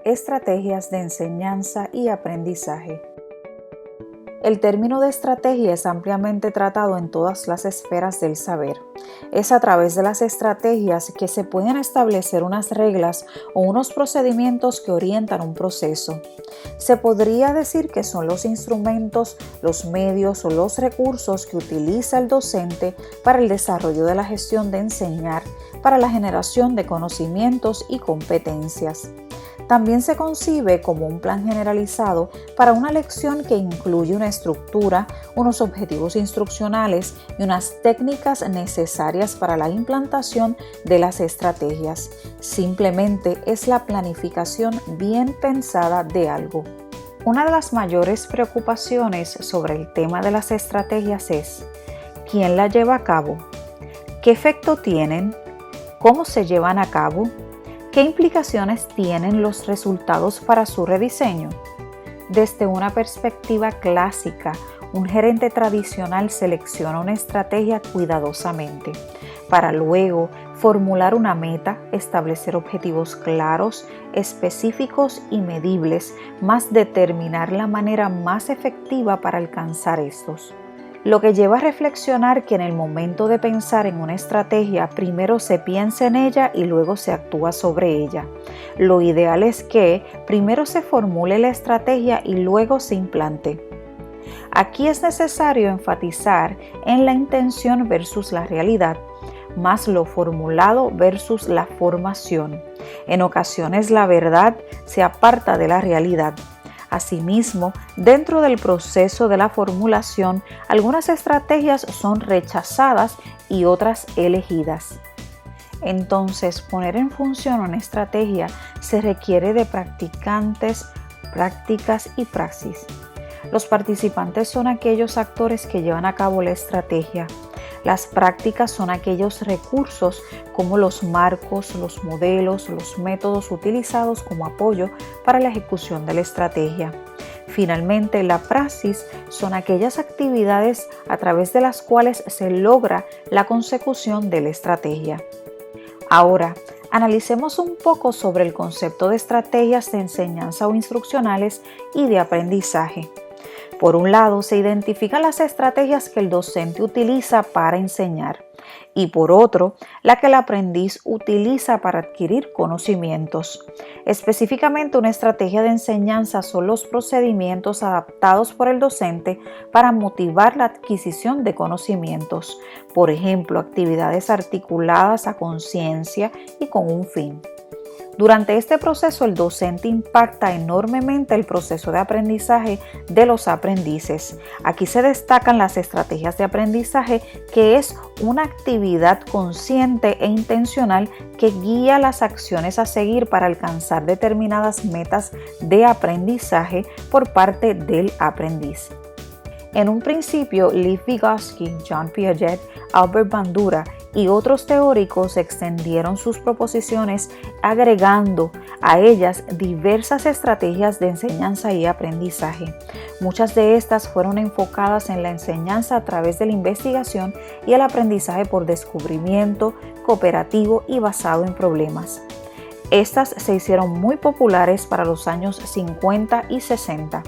Estrategias de enseñanza y aprendizaje. El término de estrategia es ampliamente tratado en todas las esferas del saber. Es a través de las estrategias que se pueden establecer unas reglas o unos procedimientos que orientan un proceso. Se podría decir que son los instrumentos, los medios o los recursos que utiliza el docente para el desarrollo de la gestión de enseñar, para la generación de conocimientos y competencias. También se concibe como un plan generalizado para una lección que incluye una estructura, unos objetivos instruccionales y unas técnicas necesarias para la implantación de las estrategias. Simplemente es la planificación bien pensada de algo. Una de las mayores preocupaciones sobre el tema de las estrategias es: ¿quién la lleva a cabo? ¿Qué efecto tienen? ¿Cómo se llevan a cabo? ¿Qué implicaciones tienen los resultados para su rediseño? Desde una perspectiva clásica, un gerente tradicional selecciona una estrategia cuidadosamente para luego formular una meta, establecer objetivos claros, específicos y medibles, más determinar la manera más efectiva para alcanzar estos. Lo que lleva a reflexionar que en el momento de pensar en una estrategia, primero se piensa en ella y luego se actúa sobre ella. Lo ideal es que primero se formule la estrategia y luego se implante. Aquí es necesario enfatizar en la intención versus la realidad, más lo formulado versus la formación. En ocasiones la verdad se aparta de la realidad. Asimismo, dentro del proceso de la formulación, algunas estrategias son rechazadas y otras elegidas. Entonces, poner en función una estrategia se requiere de practicantes, prácticas y praxis. Los participantes son aquellos actores que llevan a cabo la estrategia. Las prácticas son aquellos recursos como los marcos, los modelos, los métodos utilizados como apoyo para la ejecución de la estrategia. Finalmente, la praxis son aquellas actividades a través de las cuales se logra la consecución de la estrategia. Ahora, analicemos un poco sobre el concepto de estrategias de enseñanza o instruccionales y de aprendizaje. Por un lado, se identifican las estrategias que el docente utiliza para enseñar y por otro, la que el aprendiz utiliza para adquirir conocimientos. Específicamente, una estrategia de enseñanza son los procedimientos adaptados por el docente para motivar la adquisición de conocimientos, por ejemplo, actividades articuladas a conciencia y con un fin. Durante este proceso, el docente impacta enormemente el proceso de aprendizaje de los aprendices. Aquí se destacan las estrategias de aprendizaje, que es una actividad consciente e intencional que guía las acciones a seguir para alcanzar determinadas metas de aprendizaje por parte del aprendiz. En un principio, Lev Vygotsky, John Piaget, Albert Bandura y otros teóricos extendieron sus proposiciones agregando a ellas diversas estrategias de enseñanza y aprendizaje. Muchas de estas fueron enfocadas en la enseñanza a través de la investigación y el aprendizaje por descubrimiento, cooperativo y basado en problemas. Estas se hicieron muy populares para los años 50 y 60.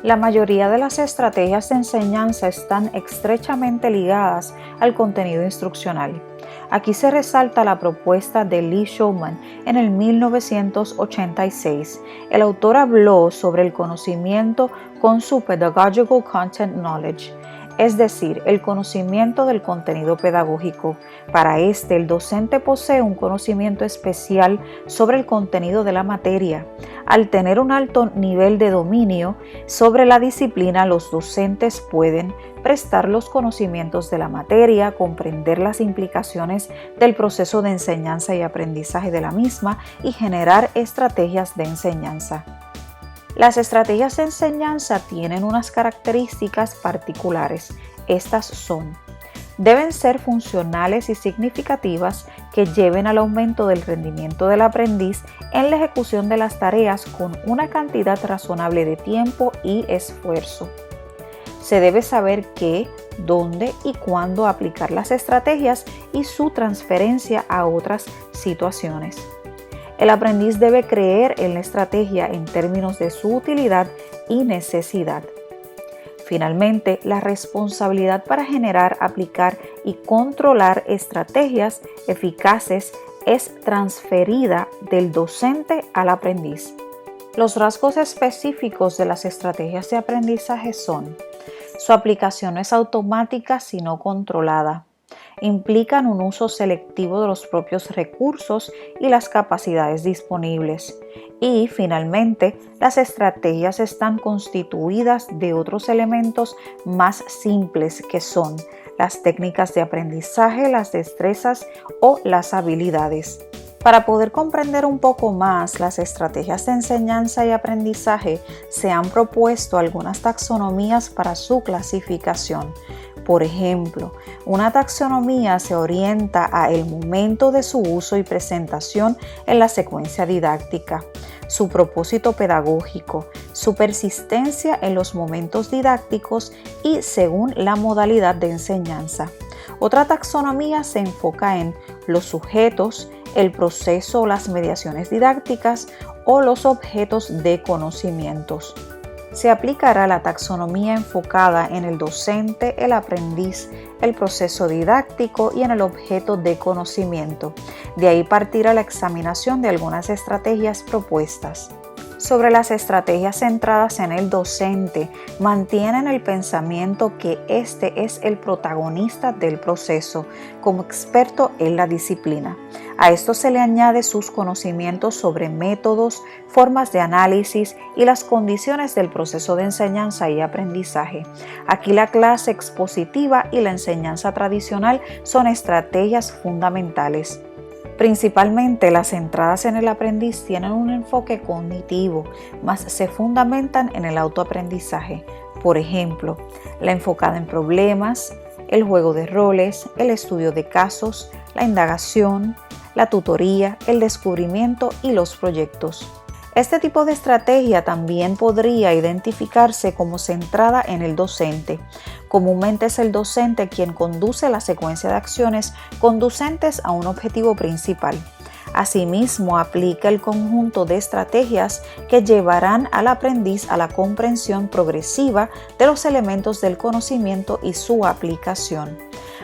La mayoría de las estrategias de enseñanza están estrechamente ligadas al contenido instruccional. Aquí se resalta la propuesta de Lee Shulman en el 1986. El autor habló sobre el conocimiento con su Pedagogical Content Knowledge, es decir, el conocimiento del contenido pedagógico. Para este, el docente posee un conocimiento especial sobre el contenido de la materia. Al tener un alto nivel de dominio sobre la disciplina, los docentes pueden prestar los conocimientos de la materia, comprender las implicaciones del proceso de enseñanza y aprendizaje de la misma y generar estrategias de enseñanza. Las estrategias de enseñanza tienen unas características particulares. Estas son: deben ser funcionales y significativas que lleven al aumento del rendimiento del aprendiz en la ejecución de las tareas con una cantidad razonable de tiempo y esfuerzo. Se debe saber qué, dónde y cuándo aplicar las estrategias y su transferencia a otras situaciones. El aprendiz debe creer en la estrategia en términos de su utilidad y necesidad. Finalmente, la responsabilidad para generar, aplicar y controlar estrategias eficaces es transferida del docente al aprendiz. Los rasgos específicos de las estrategias de aprendizaje son: su aplicación no es automática sino controlada. Implican un uso selectivo de los propios recursos y las capacidades disponibles. Y, finalmente, las estrategias están constituidas de otros elementos más simples que son las técnicas de aprendizaje, las destrezas o las habilidades. Para poder comprender un poco más las estrategias de enseñanza y aprendizaje, se han propuesto algunas taxonomías para su clasificación. Por ejemplo, una taxonomía se orienta a el momento de su uso y presentación en la secuencia didáctica, su propósito pedagógico, su persistencia en los momentos didácticos y según la modalidad de enseñanza. Otra taxonomía se enfoca en los sujetos, el proceso o las mediaciones didácticas o los objetos de conocimientos. Se aplicará la taxonomía enfocada en el docente, el aprendiz, el proceso didáctico y en el objeto de conocimiento. De ahí partirá la examinación de algunas estrategias propuestas. Sobre las estrategias centradas en el docente, mantienen el pensamiento que éste es el protagonista del proceso, como experto en la disciplina. A esto se le añade sus conocimientos sobre métodos, formas de análisis y las condiciones del proceso de enseñanza y aprendizaje. Aquí la clase expositiva y la enseñanza tradicional son estrategias fundamentales. Principalmente las centradas en el aprendiz tienen un enfoque cognitivo, mas se fundamentan en el autoaprendizaje. Por ejemplo, la enfocada en problemas, el juego de roles, el estudio de casos, la indagación, la tutoría, el descubrimiento y los proyectos. Este tipo de estrategia también podría identificarse como centrada en el docente. Comúnmente es el docente quien conduce la secuencia de acciones conducentes a un objetivo principal. Asimismo, aplica el conjunto de estrategias que llevarán al aprendiz a la comprensión progresiva de los elementos del conocimiento y su aplicación.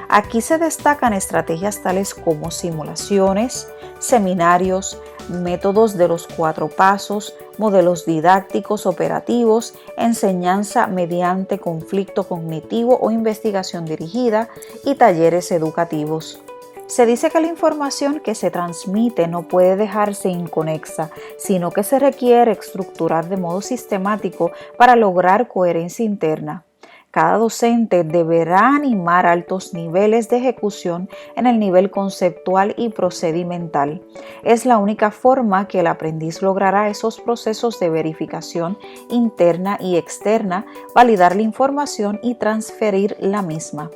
Aquí se destacan estrategias tales como simulaciones, seminarios, métodos de los 4 pasos, modelos didácticos operativos, enseñanza mediante conflicto cognitivo o investigación dirigida y talleres educativos. Se dice que la información que se transmite no puede dejarse inconexa, sino que se requiere estructurar de modo sistemático para lograr coherencia interna. Cada docente deberá animar altos niveles de ejecución en el nivel conceptual y procedimental. Es la única forma que el aprendiz logrará esos procesos de verificación interna y externa, validar la información y transferir la misma.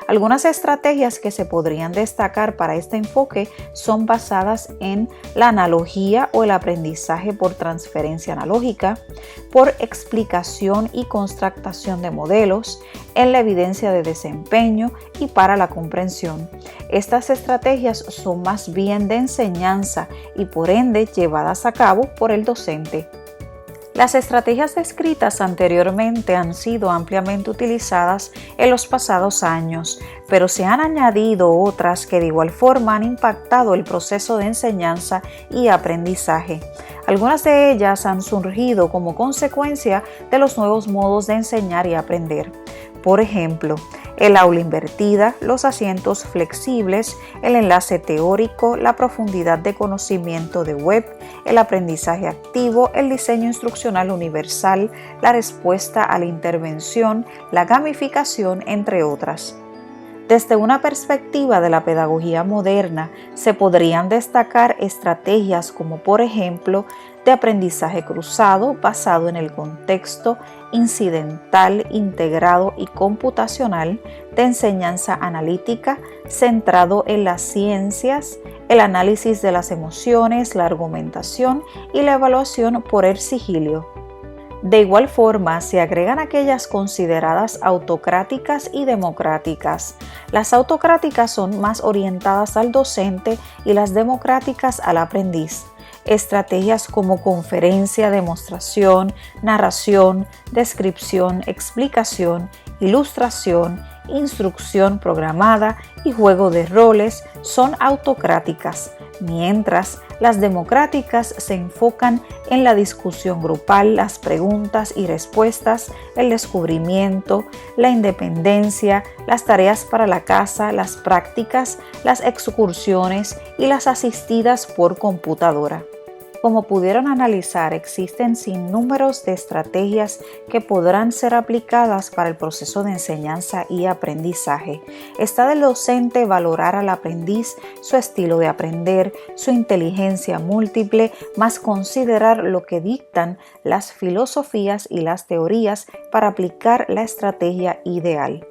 Algunas estrategias que se podrían destacar para este enfoque son basadas en la analogía o el aprendizaje por transferencia analógica, por explicación y contrastación de modelos, en la evidencia de desempeño y para la comprensión. Estas estrategias son más bien de enseñanza y por ende llevadas a cabo por el docente. Las estrategias descritas anteriormente han sido ampliamente utilizadas en los pasados años, pero se han añadido otras que de igual forma han impactado el proceso de enseñanza y aprendizaje. Algunas de ellas han surgido como consecuencia de los nuevos modos de enseñar y aprender. Por ejemplo, el aula invertida, los asientos flexibles, el enlace teórico, la profundidad de conocimiento de web, el aprendizaje activo, el diseño instruccional universal, la respuesta a la intervención, la gamificación, entre otras. Desde una perspectiva de la pedagogía moderna, se podrían destacar estrategias como, por ejemplo, de aprendizaje cruzado basado en el contexto, incidental, integrado y computacional, de enseñanza analítica centrado en las ciencias, el análisis de las emociones, la argumentación y la evaluación por el sigilio. De igual forma, se agregan aquellas consideradas autocráticas y democráticas. Las autocráticas son más orientadas al docente y las democráticas al aprendiz. Estrategias como conferencia, demostración, narración, descripción, explicación, ilustración, instrucción programada y juego de roles son autocráticas, mientras las democráticas se enfocan en la discusión grupal, las preguntas y respuestas, el descubrimiento, la independencia, las tareas para la casa, las prácticas, las excursiones y las asistidas por computadora. Como pudieron analizar, existen sinnúmeros de estrategias que podrán ser aplicadas para el proceso de enseñanza y aprendizaje. Está del docente valorar al aprendiz, su estilo de aprender, su inteligencia múltiple, más considerar lo que dictan las filosofías y las teorías para aplicar la estrategia ideal.